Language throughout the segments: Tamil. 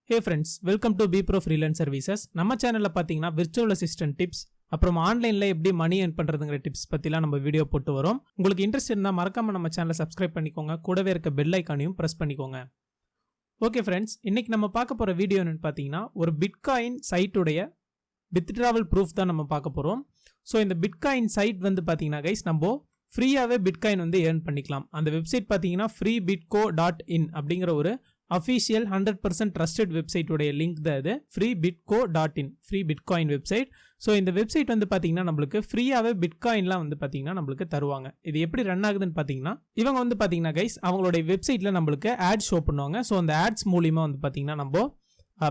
Hey friends, welcome to Bpro Freelance Services. நம்ம சேனல்ல பாத்தீங்கன்னா virtual assistant tips அப்புறம் ஆன்லைன்ல எப்படி மணி earn பண்றதுங்கற டிப்ஸ் பத்திலாம் நம்ம வீடியோ போட்டு வரோம். உங்களுக்கு இன்ட்ரஸ்ட் இருந்தா மறக்காம நம்ம சேனலை சப்ஸ்கிரைப் பண்ணிக்கோங்க. கூடவே இருக்க பெல் ஐகானையும் பிரஸ் பண்ணிக்கோங்க. ஓகே फ्रेंड्स, இன்னைக்கு நம்ம பார்க்க போற வீடியோ என்னன்னு பாத்தீங்கன்னா ஒரு பிட்காயின் சைட் உடைய withdrawal proof தான் நம்ம பார்க்க போறோம். சோ இந்த பிட்காயின் சைட் வந்து பாத்தீங்கன்னா गाइस நம்ம ஃப்ரீயாவே பிட்காயின் வந்து earn பண்ணிக்கலாம். அந்த வெப்சைட் பாத்தீங்கன்னா freebitco.in அப்படிங்கற ஒரு official 100% trusted website உடைய லிங்க் தான் இது freebitco.in free bitcoin website. So இந்த வெப்சைட் வந்து பார்த்தீங்கன்னா நம்மளுக்கு ஃப்ரீயாகவே பிட்காயின்லாம் வந்து பார்த்தீங்கன்னா நம்மளுக்கு தருவாங்க. இது எப்படி ரன் ஆகுதுன்னு பார்த்தீங்கன்னா இவங்க வந்து பார்த்தீங்கன்னா கைஸ் அவங்களுடைய வெப்சைட்டில் நம்மளுக்கு ஆட் ஷோ பண்ணுவாங்க. ஸோ அந்த ஆட்ஸ் மூலிமா வந்து பார்த்தீங்கன்னா நம்ம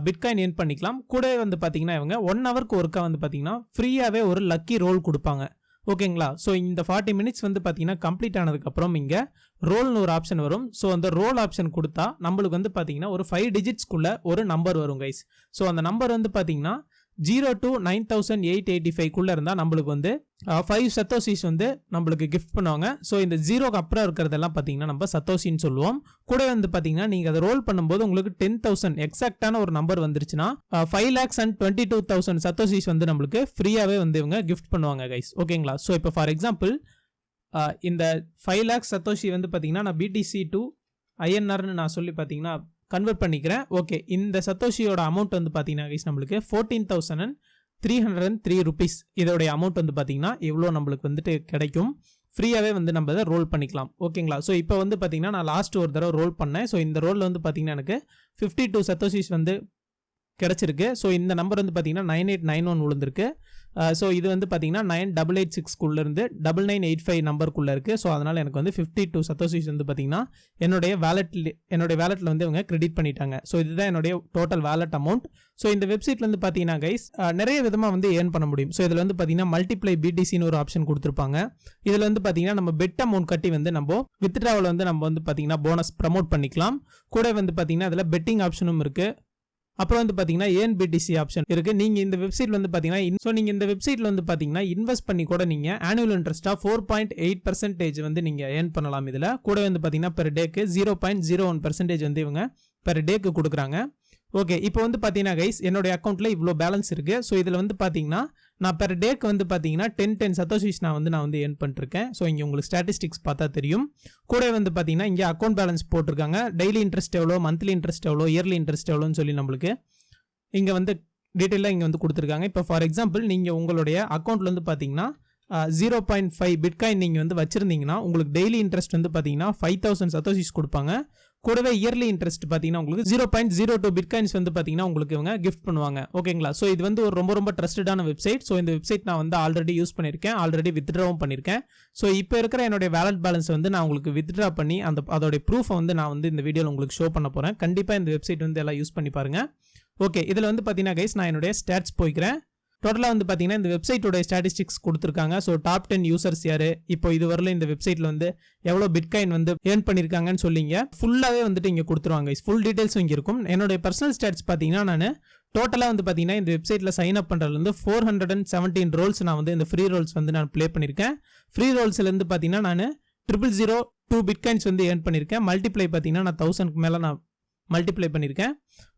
பிட்காயின் earn பண்ணிக்கலாம். கூடவே வந்து பார்த்தீங்கன்னா இவங்க 1 ஹவருக்கு ஒருக்கா வந்து பார்த்தீங்கன்னா ஃப்ரீயாகவே ஒரு லக்கி ரோல் கொடுப்பாங்க. ஓகேங்களா? ஸோ இந்த 40 மினிட்ஸ் வந்து பார்த்தீங்கன்னா கம்ப்ளீட் ஆனதுக்கப்புறம் இங்கே ரோல்னு ஒரு ஆப்ஷன் வரும். ஸோ அந்த ரோல் ஆப்ஷன் கொடுத்தா நம்மளுக்கு வந்து பார்த்தீங்கன்னா ஒரு 5 டிஜிட்ஸ்க்குள்ள ஒரு நம்பர் வரும் கைஸ். ஸோ அந்த நம்பர் வந்து பார்த்தீங்கன்னா 0 to 9885 இருந்தால் நம்மளுக்கு வந்து 5 சத்தோசிஸ் வந்து நம்மளுக்கு கிஃப்ட் பண்ணுவாங்க. ஸோ இந்த 0க்கு அப்புறம் இருக்கிறதெல்லாம் பார்த்தீங்கன்னா நம்ம சத்தோசின்னு சொல்லுவோம். கூட வந்து பார்த்தீங்கன்னா நீங்கள் அதை ரோல் பண்ணும்போது உங்களுக்கு 10,000 எக்ஸாக்டான ஒரு நம்பர் வந்துருச்சுன்னா 5,22,000 சத்தோசிஸ் வந்து நம்மளுக்கு ஃப்ரீயாகவே வந்து இவங்க கிஃப்ட் பண்ணுவாங்க கைஸ். ஓகேங்களா? ஸோ இப்போ ஃபார் எக்ஸாம்பிள் இந்த 5 lakhs சத்தோஷி வந்து பார்த்தீங்கன்னா நான் BTC to INRன்னு நான் சொல்லி பார்த்தீங்கன்னா கன்வெர்ட் பண்ணிக்கிறேன். ஓகே, இந்த சத்தோஷியோட அமௌண்ட் வந்து பார்த்தீங்கன்னா கைஸ் நம்மளுக்கு 14,303 rupees இதோடைய அமௌண்ட் வந்து பார்த்தீங்கன்னா எவ்வளோ நம்மளுக்கு வந்துட்டு கிடைக்கும். ஃப்ரீயாகவே வந்து நம்ம இதை ரோல் பண்ணிக்கலாம். ஓகேங்களா? ஸோ இப்போ வந்து பார்த்தீங்கன்னா நான் லாஸ்ட் ஒரு தடவை ரோல் பண்ணேன். ஸோ இந்த ரோலில் வந்து பார்த்தீங்கன்னா எனக்கு 52 சத்தோஷிஸ் வந்து கிடச்சிருக்கு. ஸோ இந்த நம்பர் வந்து பார்த்தீங்கன்னா 9891 விழுந்திருக்கு. ஸோ இது வந்து பார்த்தீங்கன்னா 9886குள்ளேருந்து 9985 நம்பருக்குள்ளே இருக்குது. ஸோ அதனால் எனக்கு வந்து 52 சத்தோசிஸ் வந்து பார்த்தீங்கன்னா என்னுடைய வேலெட்டில் வந்து இவங்க கிரெடிட் பண்ணிட்டாங்க. ஸோ இதுதான் என்னுடைய டோட்டல் வேலெட் அமௌண்ட். ஸோ இந்த வெப்சைட்டில் வந்து பார்த்தீங்கன்னா கைஸ் நிறைய விதமாக வந்து ஏர்ன் பண்ண முடியும். ஸோ இதில் வந்து பார்த்தீங்கன்னா மல்டிப்ளை BTCன்னு ஒரு ஆப்ஷன் கொடுத்துருப்பாங்க. இதில் வந்து பார்த்தீங்கன்னா நம்ம பெட் அமௌண்ட் கட்டி வந்து நம்ம வித்ட்ராவல் வந்து நம்ம வந்து பார்த்தீங்கன்னா போனஸ் ப்ரமோட் பண்ணிக்கலாம். கூட வந்து பார்த்தீங்கன்னா அதில் பெட்டிங் ஆப்ஷனும் இருக்குது. அப்புறம் வந்து பார்த்தீங்கன்னா BTC ஆப்ஷன் இருக்கு. நீங்கள் இந்த வெப்சைட்ல வந்து பார்த்தீங்கன்னா நீங்கள் இந்த வெப்சைட்ல வந்து பார்த்தீங்கன்னா இன்வெஸ்ட் பண்ணி கூட நீங்கள் ஆனுவல் இன்ட்ரெஸ்ட்டாக 4.8% வந்து நீங்கள் ஏர்ன் பண்ணலாம். இதில் கூட வந்து பார்த்தீங்கன்னா பெர் டேக்கு 0.01% வந்து இவங்க பெர் டேக்கு கொடுக்குறாங்க. ஓகே, இப்போ வந்து பார்த்தீங்கன்னா கைஸ் என்னுடைய அக்கௌண்ட்டில் இவ்வளோ பேலன்ஸ் இருக்குது. ஸோ இதில் வந்து பார்த்தீங்கன்னா நான் பெர் டேக்கு வந்து பார்த்தீங்கன்னா 10 சத்தோஷிஸ் நான் வந்து ஏர்ன் பண்ணிருக்கேன். ஸோ இங்கே உங்களுக்கு ஸ்டாட்டிஸ்டிக்ஸ் பார்த்தா தெரியும். கூட வந்து பார்த்தீங்கன்னா இங்கே அக்கௌண்ட் பேலன்ஸ் போட்டிருக்காங்க. டெய்லி இன்ட்ரெஸ்ட் எவ்வளோ, மந்த்லி இன்ட்ரெஸ்ட் எவ்வளோ, இயர்லி இன்ட்ரெஸ்ட் எவ்வளோன்னு சொல்லி நம்மளுக்கு இங்கே வந்து டீட்டெயிலாக இங்கே வந்து கொடுத்துருக்காங்க. இப்போ ஃபார் எக்ஸாம்பிள் நீங்கள் உங்களுடைய அக்கௌண்ட்டில் வந்து பார்த்தீங்கன்னா 0.5 பிட்காயின் நீங்கள் வந்து வச்சுருந்தீங்கன்னா உங்களுக்கு டெய்லி இன்ட்ரெஸ்ட் வந்து பார்த்தீங்கன்னா 5,000 சத்தோஷிஸ் கொடுப்பாங்க. கூடவே இயர்லி இன்ட்ரெஸ்ட் பார்த்தீங்கன்னா உங்களுக்கு 0.02 பிட்காயின்ஸ் வந்து பார்த்தீங்கன்னா உங்களுக்கு இவங்க கிஃப்ட் பண்ணுவாங்க. ஓகேங்களா? ஸோ இது வந்து ஒரு ரொம்ப ட்ரஸ்டடான வெப்சைட். ஸோ இந்த வெப்சைட் நான் வந்து ஆல்ரெடி யூஸ் பண்ணியிருக்கேன், ஆல்ரெடி வித்ட்ராவும் பண்ணியிருக்கேன். ஸோ இப்போ இருக்கிற என்னுடைய வேலட் பேலன்ஸ் வந்து நான் உங்களுக்கு வித்ட்ரா பண்ணி அதோடைய ப்ரூஃபை வந்து நான் வந்து இந்த வீடியோவில் உங்களுக்கு ஷோ பண்ண போகிறேன். கண்டிப்பாக இந்த வெப்சைட் வந்து எல்லாம் யூஸ் பண்ணி பாருங்க. ஓகே, இதில் வந்து பார்த்தீங்கன்னா கைஸ் நான் என்னுடைய ஸ்டாட்ஸ் போய்க்கிறேன். டோட்டலாக வந்து பார்த்தீங்கன்னா இந்த வெப்சைட்டோட ஸ்டாட்டிஸ்டிக்ஸ் கொடுத்துருக்காங்க. ஸோ டாப் 10 யூசர்ஸ் யார், இப்போ இது வரல இந்த வெப்சைட்டில் வந்து எவ்வளோ பிட்காயின் வந்து ஏர்ன் பண்ணியிருக்காங்கன்னு சொல்லிங்க ஃபுல்லாகவே வந்துட்டு இங்கே கொடுத்துருவாங்க. ஃபுல் டீட்டெயில்ஸும் இங்கே இருக்கும். என்னுடைய பர்சனல் ஸ்டாட்ஸ் பார்த்தீங்கன்னா நான் டோட்டலாக வந்து பார்த்தீங்கன்னா இந்த வெப்சைட்டில் சைன் அப் பண்ணுறதுலேருந்து 417 ரோல்ஸ் நான் வந்து இந்த ஃப்ரீ ரோல்ஸ் வந்து நான் ப்ளே பண்ணியிருக்கேன். ஃப்ரீ ரோல்ஸ்லேருந்து பார்த்தீங்கன்னா நான் 0.002 பிட்காயின்ஸ் வந்து ஏர்ன் பண்ணியிருக்கேன். மல்டிப்ளை பார்த்தீங்கன்னா நான் 1000க்கு மேலே நான் மல்டிப்ளை பண்ணியிருக்கேன்.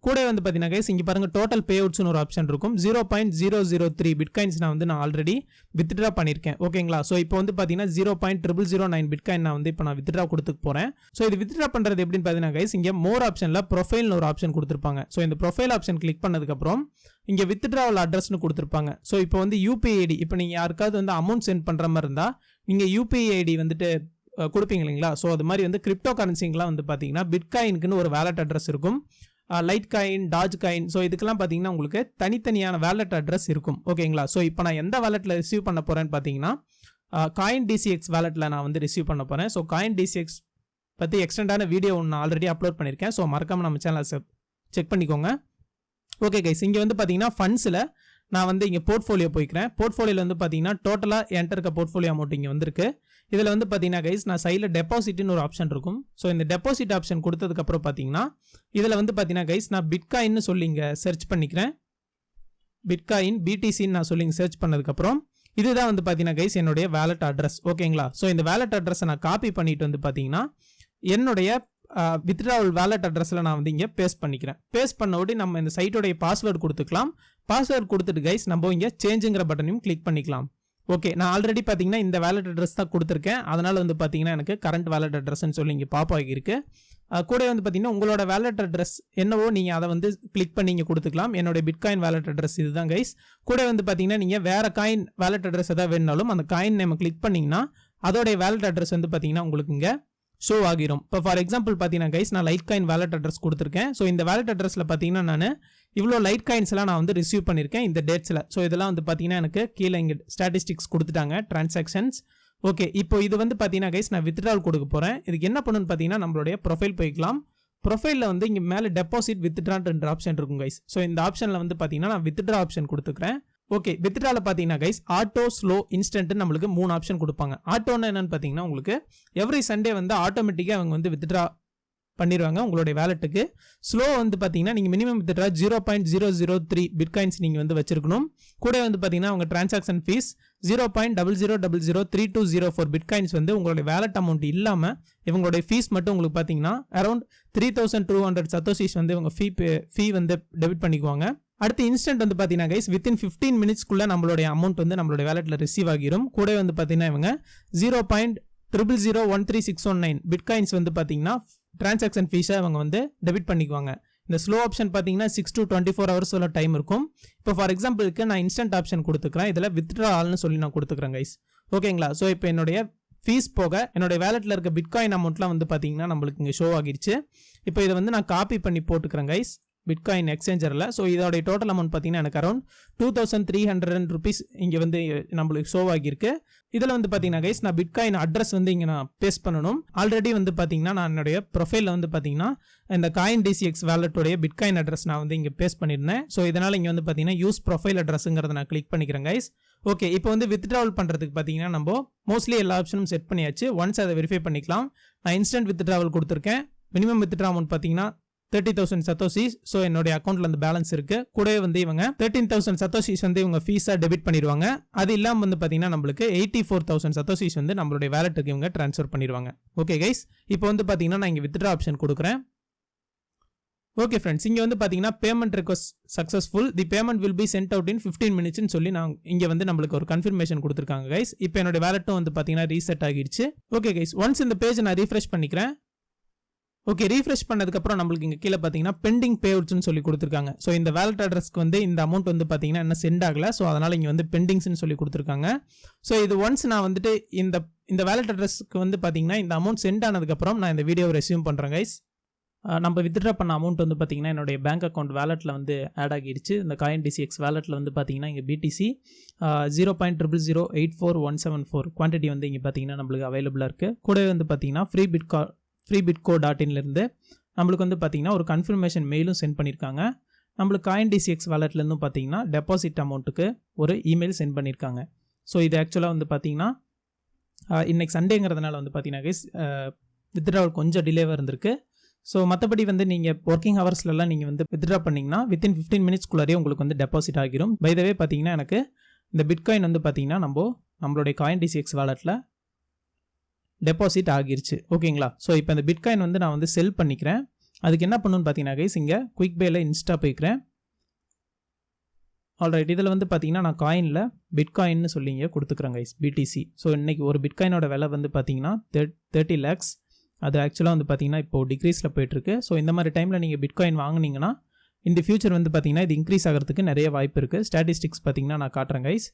கூட வந்து பார்த்தீங்கன்னா கைஸ் இங்கே பாருங்கள் டோட்டல் பே அவுட்ஸ்னு ஒரு ஆப்ஷன் இருக்கும். 0.003 பிட்காயின்ஸ் நான் வந்து ஆல்ரெடி வித்ட்ரா பண்ணியிருக்கேன். ஓகேங்களா? ஸோ இப்போ வந்து பார்த்தீங்கன்னா 0.0009 பிட்காயின் நான் வந்து இப்போ நான் வித்ட்ரா கொடுத்துக்க போகிறேன். ஸோ இது வித்ட்ரா பண்ணுறது எப்படின்னு பார்த்தீங்கன்னா கைஸ் இங்கே மோர் ஆப்ஷனில் ப்ரொஃபைல்னு ஒரு ஆப்ஷன் கொடுத்துருப்பாங்க. ஸோ இந்த ப்ரொஃபைல் ஆப்ஷன் கிளிக் பண்ணதுக்கப்புறம் இங்கே வித்ட்ராவல் அட்ரஸ்னு கொடுத்துருப்பாங்க. ஸோ இப்போ வந்து UPI ID இப்போ நீங்கள் யாருக்காவது வந்து அமௌண்ட் சென்ட் பண்ணுற மாதிரி இருந்தால் நீங்கள் UPI ID வந்துட்டு கொடுப்பீங்க இல்லைங்களா? ஸோ அது மாதிரி வந்து கிரிப்டோ கரன்சிங்கெலாம் வந்து பார்த்தீங்கன்னா பிட்காயினுக்குன்னு ஒரு வேலட் அட்ரஸ் இருக்கும். லைட் காயின், டாஜ் காயின், ஸோ இதுக்கெல்லாம் பார்த்தீங்கன்னா உங்களுக்கு தனித்தனியான வேலட் அட்ரஸ் இருக்கும். ஓகேங்களா? ஸோ இப்போ நான் எந்த வேலட்டில் ரிசீவ் பண்ண போகிறேன்னு பார்த்தீங்கன்னா காயின் DCX வேலட்டில் நான் வந்து ரிசீவ் பண்ண போகிறேன். ஸோ காயின் DCX பற்றி எக்ஸ்டெண்டான வீடியோ ஒன்று நான் ஆல்ரெடி அப்லோட் பண்ணியிருக்கேன். ஸோ மறக்காமல் நம்ம சேனலை செக் பண்ணிக்கோங்க. ஓகே கைஸ், இங்கே வந்து பார்த்தீங்கன்னா ஃபண்ட்ஸில் நான் வந்து இங்கே போர்ட்ஃபோலியோ போய்க்கிறேன். போர்ட்ஃபோலியோவில் வந்து பார்த்தீங்கன்னா டோட்டலாக என்கிட்ட இருக்க போர்ட்ஃபோலியோ அமௌண்ட் இங்கே வந்துருக்கு. இதில் வந்து பார்த்தீங்கன்னா கைஸ் நான் சைடில் டெபாசிட்னு ஒரு ஆப்ஷன் இருக்கும். ஸோ இந்த டெபாசிட் ஆப்ஷன் கொடுத்ததுக்கப்புறம் பார்த்தீங்கன்னா இதில் வந்து பார்த்தீங்கன்னா கைஸ் நான் பிட்காயின்னு சொல்லி இங்கே சர்ச் பண்ணிக்கிறேன். பிட்காயின் BTCன்னு நான் சொல்லி இங்கே சர்ச் பண்ணதுக்கப்புறம் இதுதான் வந்து பார்த்தீங்கன்னா கைஸ் என்னுடைய வேலட் அட்ரஸ். ஓகேங்களா? ஸோ இந்த வேலட் அட்ரஸை நான் காப்பி பண்ணிட்டு வந்து பார்த்தீங்கன்னா என்னுடைய வித்ட்ராவல் வேலட் அட்ரஸில் நான் வந்து இங்கே பேஸ்ட் பண்ணிக்கிறேன். பேஸ்ட் பண்ண உடனே நம்ம இந்த சைட்டோடைய பாஸ்வேர்டு கொடுத்துக்கலாம். பாஸ்வேர்டு கொடுத்துட்டு கைஸ் நம்ம இங்கே சேஞ்சுங்கிற பட்டனையும் கிளிக் பண்ணிக்கலாம். ஓகே, நான் ஆல்ரெடி பார்த்தீங்கன்னா இந்த வேலட் அட்ரஸ் தான் கொடுத்துருக்கேன். அதனால் வந்து பார்த்தீங்கன்னா எனக்கு கரண்ட் வேலட் அட்ரஸ்ன்னு சொல்லி இங்கே பாப் ஆகியிருக்கு. கூட வந்து பார்த்தீங்கன்னா உங்களோட வேலட் அட்ரஸ் என்னவோ நீங்கள் அதை வந்து கிளிக் பண்ணி இங்கே கொடுத்துக்கலாம். என்னோட பிட்காயின் வேலட் அட்ரஸ் இதுதான் கைஸ். கூட வந்து பார்த்தீங்கன்னா நீங்கள் வேறு காயின் வேலட் அட்ரஸ் எதாவது வேணுனாலும் அந்த காயின் நேம் கிளிக் பண்ணிங்கன்னா அதோடைய வேலட் அட்ரஸ் வந்து பார்த்தீங்கன்னா உங்களுக்கு இங்கே ஷோ ஆகிரும். இப்போ ஃபார் எக்ஸாம்பிள் பார்த்தீங்கன்னா கைஸ் நான் லைட் காயின் வேலட் அட்ரஸ் கொடுத்துருக்கேன். ஸோ இந்த வேலட் அட்ரஸில் பார்த்தீங்கன்னா நான் இவ்வளோ லைட் காயின்ஸ்லாம் நான் வந்து ரிசீவ் பண்ணியிருக்கேன் இந்த டேட்ஸில். ஸோ இதெல்லாம் வந்து பார்த்தீங்கன்னா எனக்கு கீழே இங்கே ஸ்டாட்டிஸ்டிக்ஸ் கொடுத்துட்டாங்க டிரான்சாக்ஷன்ஸ். ஓகே, இப்போ இது வந்து பார்த்தீங்கன்னா கைஸ் நான் வித்ட்ராவல் கொடுக்க போகிறேன். இதுக்கு என்ன பண்ணணும்னு பார்த்தீங்கன்னா நம்மளுடைய ப்ரொஃபைல் போய்க்கலாம். ப்ரொஃபைலில் வந்து இங்கே மேலே டெபாசிட் வித்ட்ரான்ற ஆப்ஷன் இருக்கும் கைஸ். ஸோ இந்த ஆப்ஷனில் வந்து பார்த்தீங்கன்னா நான் வித்ட்ரா ஆப்ஷன் கொடுத்துக்கிறேன். ஓகே, வித்ட்ராவில் பார்த்தீங்கன்னா கைஸ் ஆட்டோ, ஸ்லோ, இன்ஸ்டன்ட் நம்மளுக்கு 3 ஆப்ஷன் கொடுப்பாங்க. ஆட்டோன்னு என்னன்னு பார்த்தீங்கன்னா உங்களுக்கு எவ்ரி சண்டே வந்து ஆட்டோமேட்டிக்காக அவங்க வந்து வித்ட்ரா பண்ணிடுவாங்க உங்களுடைய வேலெட்டுக்கு. ஸ்லோ வந்து பார்த்தீங்கன்னா நீங்கள் மினிமம் வித்ட்ரா 0.003 பிட்காயின்ஸ் நீங்கள் வந்து வச்சிருக்கணும். கூட வந்து பார்த்தீங்கன்னா உங்கள் டிரான்சாக்ஷன் ஃபீஸ் 0.00003204 பிட்காயின்ஸ் வந்து உங்களுடைய வேலட் அமௌண்ட் இல்லாமல் இவங்களுடைய ஃபீஸ் மட்டும் உங்களுக்கு பார்த்தீங்கன்னா அரௌண்ட் 3200 சத்தோசிஸ் வந்து இவங்க ஃபீ வந்து டெபிட் பண்ணிக்குவாங்க. அடுத்து இன்ஸ்டன்ட் வந்து பார்த்தீங்கன்னா கைஸ் வித்தின் 15 மினிட்ஸ்க்குள்ளே நம்மளுடைய அமௌண்ட் வந்து நம்மளுடைய வேலெட்டில் ரிசீவ் ஆகிரும். கூட வந்து பார்த்தீங்கன்னா இவங்க 0.00013619 பிட்காயின்ஸ் வந்து பார்த்தீங்கன்னா டிரான்சாக்ஷன் ஃபீஸை அவங்க வந்து டெபிட் பண்ணிக்குவாங்க. இந்த ஸ்லோ ஆப்ஷன் பார்த்தீங்கன்னா 6 to 24 hours டைம் இருக்கும். இப்போ ஃபார் எக்ஸாம்பிளுக்கு நான் இன்ஸ்டன்ட் ஆப்ஷன் கொடுத்துக்கிறேன். இதில் வித்ட்ராவல்னு சொல்லி நான் கொடுத்துக்கிறேன் கைஸ். ஓகேங்களா? ஸோ இப்போ என்னுடைய ஃபீஸ் போக என்னுடைய வேலெட்டில் இருக்க பிட்காயின் அமௌண்ட்லாம் வந்து பார்த்தீங்கன்னா நம்மளுக்கு இங்கே ஷோ ஆகிடுச்சு. இப்போ இதை வந்து நான் காப்பி பண்ணி போட்டுக்கிறேன் கைஸ் பிட்காயின் எக்ஸ்சேஞ்சரில். ஸோ இதோடைய டோட்டல் அமௌண்ட் பார்த்தீங்கன்னா எனக்கு அரௌண்ட் 2300 rupees இங்கே வந்து நம்மளுக்கு ஷோ ஆகியிருக்கு. இதில் வந்து பார்த்தீங்கன்னா கைஸ் நான் பிட்காயின் அட்ரஸ் வந்து இங்கே நான் பேஸ்ட் பண்ணணும். ஆல்ரெடி வந்து பார்த்தீங்கன்னா நான் என்னுடைய ப்ரொஃபைலில் வந்து பார்த்தீங்கன்னா இந்த காயின் டிசிஎக்ஸ் வேலட்டோடைய பிட்காயின் அட்ரஸ் நான் வந்து இங்கே பேஸ்ட் பண்ணியிருந்தேன். ஸோ இதனால் இங்கே வந்து பார்த்தீங்கன்னா யூஸ் ப்ரொஃபைல் அட்ரஸுங்கிறத நான் கிளிக் பண்ணிக்கிறேன் கைஸ். ஓகே, இப்போ வந்து வித்ட்ராவல் பண்ணுறதுக்கு பார்த்தீங்கன்னா நம்ம மோஸ்ட்லி எல்லா ஆப்ஷனும் செட் பண்ணியாச்சு. ஒன்ஸ் அதை வெரிஃபை பண்ணிக்கலாம். நான் இன்ஸ்டன்ட் வித்ட்ராவல் கொடுத்துருக்கேன். மினிமம் வித்ட்ரா அமௌண்ட் பார்த்தீங்கன்னா 30,000 சத்தோசிஸ். ஸோ என்னுடைய அக்கௌண்ட்டில் அந்த பேலன்ஸ் இருக்குது. கூடவே வந்து இவங்க 13,000 சத்தோசிஸ் வந்து இவங்க ஃபீஸாக டெபிட் பண்ணிடுவாங்க. அது இல்லாமல் வந்து பார்த்தீங்கன்னா நம்மளுக்கு 84,000 சத்தோசிஸ் வந்து நம்மளுடைய வேலெட்டுக்கு இவங்க ட்ரான்ஸ்ஃபர் பண்ணிடுவாங்க. ஓகே கைஸ், இப்போ வந்து பார்த்தீங்கன்னா நான் இங்கே வித்ட்ரா ஆப்ஷன் கொடுக்குறேன். ஓகே ஃப்ரெண்ட்ஸ், இங்கே வந்து பார்த்தீங்கன்னா payment request successful, the payment will be sent out in 15 minutes சொல்லி நான் இங்கே வந்து நம்மளுக்கு ஒரு கன்ஃபர்மேஷன் கொடுத்துருக்காங்க கைஸ். இப்போ என்னோட வேலெட்டும் வந்து பார்த்தீங்கன்னா ரீசெட் ஆகிடுச்சு. ஓகே கைஸ், ஒன்ஸ் இந்த பேஜ் நான் ரீஃப்ரெஷ் பண்ணிக்கிறேன். ஓகே, ரீஃப்ரெஷ் பண்ணதுக்கப்புறம் நம்மளுக்கு இங்கே கீழே பார்த்தீங்கன்னா பெண்டிங் பேவுட்ஸ்னு சொல்லி கொடுத்துருக்காங்க. ஸோ இந்த வேலட் அட்ரஸ்க்கு வந்து இந்த அமௌண்ட் வந்து பார்த்தீங்கன்னா என்ன சென்ட் ஆகலை. ஸோ அதனால் இங்கே வந்து பெண்டிங்ஸ்னு சொல்லி கொடுத்துருக்காங்க. ஸோ இது ஒன்ஸ் நான் வந்துட்டு இந்த வேலட் அட்ரஸ்க்கு வந்து பார்த்தீங்கன்னா இந்த அமௌண்ட் சென்ட் ஆனதுக்கப்புறம் நான் இந்த வீடியோவை ரெஸ்யூம் பண்ணுறேன் கைஸ். நம்ம வித்ட்ரா பண்ண அமௌண்ட் வந்து பார்த்தீங்கன்னா என்னுடைய பேங்க் அக்கௌண்ட் வேலெட்டில் வந்து ஆட் ஆகிடுச்சு. இந்த காயின் டிசிஎக்ஸ் வேலெட்டில் வந்து பார்த்தீங்கன்னா இங்கே பிடிசி 0.00084174 குவான்டிட்டி வந்து இங்கே பார்த்தீங்கன்னா நம்மளுக்கு அவைலபிளாக இருக்குது. கூடவே வந்து பார்த்தீங்கன்னா freebitco.inலேருந்து நம்மளுக்கு வந்து பார்த்தீங்கன்னா ஒரு கன்ஃபர்மேஷன் மெயிலும் சென்ட் பண்ணியிருக்காங்க. நம்மளுக்கு காயின் டிசிஎக்ஸ் வேலெட்லேருந்தும் பார்த்தீங்கன்னா டெபாசிட் அமௌண்ட்டுக்கு ஒரு இமெயில் சென்ட் பண்ணியிருக்காங்க. ஸோ இது ஆக்சுவலாக வந்து பார்த்தீங்கன்னா இன்றைக்கி சண்டேங்கிறதுனால வந்து பார்த்தீங்கன்னா கைஸ் வித்ட்ராவல் கொஞ்சம் டிலேவாக இருந்திருக்கு. ஸோ மற்றபடி வந்து நீங்கள் ஒர்க்கிங் ஹவர்ஸ்லலாம் நீங்கள் வந்து வித்ட்ரா பண்ணிங்கன்னா வித்தின் 15 minutesக்குள்ளாரே உங்களுக்கு வந்து டெபாசிட் ஆகிரும். பை த வே பார்த்தீங்கன்னா எனக்கு இந்த பிட்காயின் வந்து பார்த்தீங்கன்னா நம்மளுடைய காயின் டிசிஎக்ஸ் வேலெட்டில் டெபாசிட் ஆகிருச்சு. ஓகேங்களா? ஸோ இப்போ இந்த பிட்காயின் வந்து நான் வந்து செல் பண்ணிக்கிறேன். அதுக்கு என்ன பண்ணணும்னு பார்த்தீங்கன்னா கைஸ் இங்கே குயிக் பேயில் இன்ஸ்டா போய்க்கிறேன். ஆல்ரைட், இதில் வந்து பார்த்தீங்கன்னா நான் காயினில் பிட்காயின்னு சொல்லி இங்கே கொடுத்துக்கிறேன் கைஸ் பிடிசி. ஸோ இன்றைக்கி ஒரு பிட்காயினோட விலை வந்து பார்த்தீங்கன்னா 30 lakhs. அது ஆக்சுவலாக வந்து பார்த்தீங்கன்னா இப்போது டிக்ரீஸில் போயிட்டுருக்கு. ஸோ இந்த மாதிரி டைமில் நீங்கள் பிட்காயின் வாங்கினீங்கன்னா இந்த ஃபியூச்சர் வந்து பார்த்தீங்கன்னா இது இன்க்ரீஸ் ஆகிறதுக்கு நிறைய வாய்ப்பு இருக்குது. ஸ்டாட்டிஸ்டிக்ஸ் பார்த்தீங்கன்னா நான் காட்டுறேன் கைஸ்.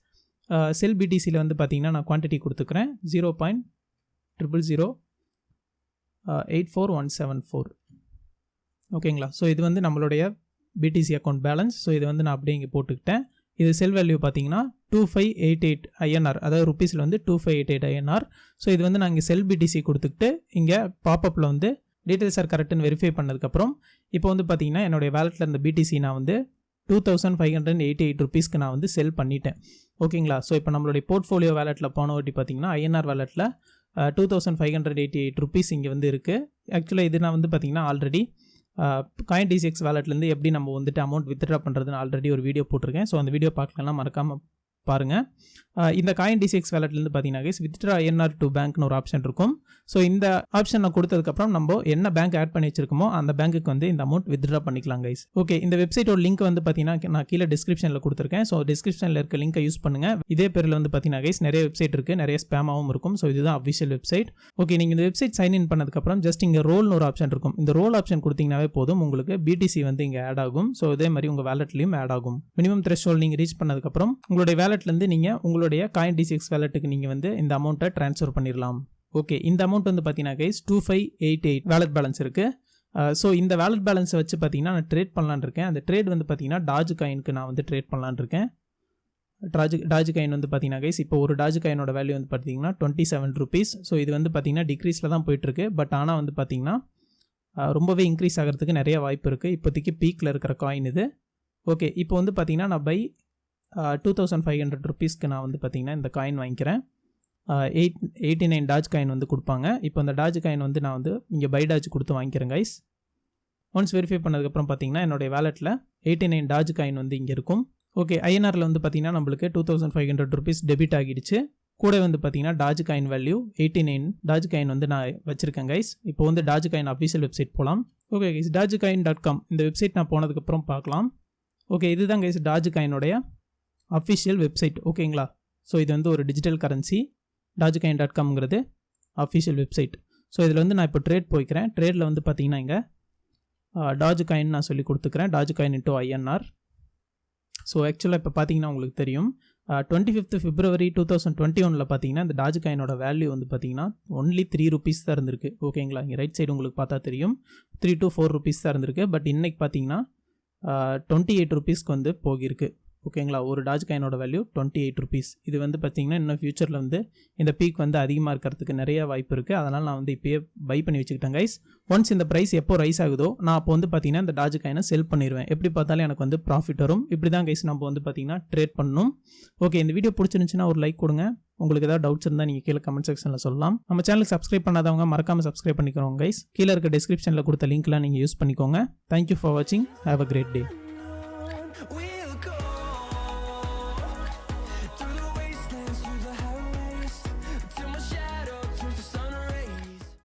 செல் பிடிசியில் வந்து பார்த்தீங்கன்னா நான் குவான்டிட்டி கொடுத்துக்கிறேன் 0.00084174. ஓகேங்களா? ஸோ இது வந்து நம்மளுடைய பிடிசி அக்கௌண்ட் பேலன்ஸ். ஸோ இது வந்து நான் அப்படியே இங்கே போட்டுக்கிட்டேன். இது செல் வேல்யூ பார்த்தீங்கன்னா 2588 INR, அதாவது ருப்பீஸில் வந்து 2588 INR. ஸோ இது வந்து நான் இங்கே செல் பிடிசி கொடுத்துக்கிட்டு இங்கே பாப்பப்பில் வந்து டீட்டெயில்ஸ் ஆர் கரெக்டுன்னு வெரிஃபை பண்ணதுக்கப்புறம் இப்போ வந்து பார்த்தீங்கன்னா என்னுடைய வேலெட்டில் இருந்த பிடிசி நான் வந்து 2588 rupeesக்கு நான் வந்து செல் பண்ணிட்டேன். ஓகேங்களா? ஸோ இப்போ நம்மளுடைய போர்ட்ஃபோலியோ வேலெட்டில் போன வாட்டி பார்த்தீங்கன்னா INR வேலெட்டில் 2588 rupees இங்கே வந்து இருக்குது. ஆக்சுவலாக இது நான் வந்து பார்த்தீங்கன்னா ஆல்ரெடி காயின் டிசிஎக்ஸ் வேலெட்லேருந்து எப்படி நம்ம வந்துட்டு அமௌண்ட் வித்ட்ரா பண்ணுறதுன்னு ஆல்ரெடி ஒரு வீடியோ போட்டிருக்கேன். ஸோ அந்த வீடியோ பார்க்கலாம் மறக்காமல் பாருங்கள். இந்த காயின் DCX வேலட்லேருந்து பார்த்தீங்கன்னா கைஸ் வித்ட்ரா INR to பேங்க்னு ஒரு ஆப்ஷன் இருக்கும். ஸோ இந்த ஆப்ஷன் நான் கொடுத்ததுக்கப்புறம் நம்ம என்ன பேங்க் ஆட் பண்ணி வச்சிருக்கோமோ அந்த பேங்க்குக்கு வந்து இந்த அமௌண்ட் வித்ட்ரா பண்ணிக்கலாம் கைஸ். ஓகே, இந்த வெப்சைட்டோட லிங்க் வந்து பார்த்தீங்கன்னா நான் கீழே டிஸ்கிரிப்ஷனில் கொடுத்துருக்கேன். ஸோ டிஸ்கிரிப்ஷனில் இருக்க லிங்கை யூஸ் பண்ணுங்க. இதே பேரில் வந்து பார்த்தீங்கன்னா கைஸ் நிறைய வெப்சைட் இருக்குது, நிறைய ஸ்பேமாகவும் இருக்கும். ஸோ இதுதான் அஃபிஷியல் வெப்சைட். ஓகே, நீங்கள் இந்த வெப்சைட் சைன் இன் பண்ணதுக்கப்புறம் ஜஸ்ட் இங்கே ரோல்னு ஒரு ஆப்ஷன் இருக்கும். இந்த ரோல் ஆப்ஷன் கொடுத்தீங்கன்னாவே போதும், உங்களுக்கு BTC வந்து இங்கே ஆட் ஆகும். ஸோ இதே மாதிரி உங்கள் வேலட்லையும் ஆட் ஆகும். மினிமம் த்ரெஷ்ஹோல்ட் நீங்கள் ரீச் பண்ணதுக்கப்புறம் உங்களுடைய வேலட்லேருந்து நீங்கள் உங்களுடைய காயின் DCX வேலட்டுக்கு நீங்கள் வந்து இந்த அமௌண்ட்டை ட்ரான்ஸ்ஃபர் பண்ணிடலாம். ஓகே, இந்த அமௌண்ட் வந்து பார்த்தீங்கன்னா கைஸ் 2588 வேலட் பேலன்ஸ் இருக்குது. ஸோ இந்த வேலட் பேலன்ஸை வச்சு பார்த்தீங்கன்னா நான் ட்ரேட் பண்ணலான்னு இருக்கேன். அந்த ட்ரேட் வந்து பார்த்தீங்கன்னா டாஜ் காயினுக்கு நான் வந்து ட்ரேட் பண்ணலான்னு இருக்கேன். டாஜ் காயின் வந்து பார்த்தீங்கன்னா கைஸ் இப்போ ஒரு டாஜ் காயினோட வேல்யூ வந்து பார்த்தீங்கன்னா 27 rupees. ஸோ இது வந்து பார்த்தீங்கன்னா டிக்ரீஸில் தான் போயிட்டுருக்கு. பட் ஆனால் வந்து பார்த்தீங்கன்னா ரொம்பவே இன்க்ரீஸ் ஆகிறதுக்கு நிறைய வாய்ப்பு இருக்குது. இப்போதைக்கு பீக்கில் இருக்கிற காயின் இது. ஓகே, இப்போ வந்து பார்த்தீங்கன்னா நான் பை 2500 rupeesக்கு நான் வந்து பார்த்தீங்கன்னா இந்த காயின் வாங்கிக்கிறேன். 89 டாஜ் காயின் வந்து கொடுப்பாங்க. இப்போ இந்த டாஜ் காயின் வந்து நான் வந்து இங்கே பை டாஜ் கொடுத்து வாங்கிக்கிறேன் கைஸ். ஒன்ஸ் வெரிஃபை பண்ணதுக்கப்புறம் பார்த்தீங்கன்னா என்னுடைய வேலெட்டில் 89 டாஜ் காயின் வந்து இங்கே இருக்கும். ஓகே, INRல வந்து பார்த்தீங்கன்னா நம்மளுக்கு 2500 rupees டெபிட் ஆகிடுச்சு. கூட வந்து பார்த்தீங்கன்னா டாஜ் காயின் வேல்யூ 89 டாஜ் காயின் வந்து நான் வச்சுருக்கேன் கைஸ். இப்போ வந்து டாஜ் காயின் அஃபிஷியல் வெப்சைட் போகலாம். ஓகே கைஸ், dajcoin.com இந்த வெப்சைட் நான் போனதுக்கப்புறம் பார்க்கலாம். ஓகே, இதுதான் கைஸ் டாஜ் காயினுடைய அஃபிஷியல் வெப்சைட். ஓகேங்களா? ஸோ இது வந்து ஒரு டிஜிட்டல் கரன்சி. dajcoin.comங்கிறது அஃபிஷியல் வெப்சைட். ஸோ இதில் வந்து நான் இப்போ ட்ரேட் போய்க்கிறேன். ட்ரேடில் வந்து பார்த்தீங்கன்னா இங்கே டாஜ் காயின் நான் சொல்லி கொடுத்துக்கிறேன். டாஜ் காயின் into INR. ஸோ ஆக்சுவலாக இப்போ பார்த்தீங்கன்னா உங்களுக்கு தெரியும் 25th February 2021 பார்த்தீங்கன்னா இந்த டாஜ் காயினோட வேல்யூ வந்து பார்த்தீங்கன்னா ஒன்லி 3 rupees தான் இருந்திருக்கு. ஓகேங்களா? இங்கே ரைட் சைடு உங்களுக்கு பார்த்தா தெரியும் 3 to 4 rupees தான் இருந்திருக்கு. பட் இன்னைக்கு பார்த்தீங்கன்னா 28 rupeesக்கு வந்து போகிருக்கு. ஓகேங்களா? ஒரு டாஜ் காயினோட வேல்யூ 28 rupees. இது வந்து பார்த்தீங்கன்னா இன்னும் ஃபியூச்சரில் வந்து இந்த பீக் வந்து அதிகமாக இருக்கிறதுக்கு நிறைய வாய்ப்பு இருக்குது. அதனால் நான் வந்து இப்போயே பை பண்ணி வச்சுக்கிட்டேன் கைஸ். ஒன்ஸ் இந்த ப்ரைஸ் எப்போ ரைஸ் ஆகுதோ நான் அப்போ வந்து பார்த்தீங்கன்னா இந்த டாஜ் காயினை செல் பண்ணிடுவேன். எப்படி பார்த்தாலும் எனக்கு வந்து ப்ராஃபிட் வரும். இப்படி தான் கைஸ் நம்ம வந்து பார்த்தீங்கன்னா ட்ரேட் பண்ணணும். ஓகே, இந்த வீடியோ பிடிச்சிருந்துச்சுன்னா ஒரு லைக் கொடுங்க. உங்களுக்கு ஏதாவது டவுட்ஸ் இருந்தால் நீங்கள் கீழே கமெண்ட் செக்ஷனில் சொல்லலாம். நம்ம சேனலுக்கு சப்ஸ்கிரைப் பண்ணாதவங்க மறக்காமல் சப்ஸ்கிரைப் பண்ணிக்கிறோம் கைஸ். கீழே இருக்க டிஸ்கிரிப்ஷனில் கொடுத்த லிங்க்லாம் நீங்கள் யூஸ் பண்ணிக்கோங்க. தேங்க்யூ ஃபார் வாட்சிங். Have a great day.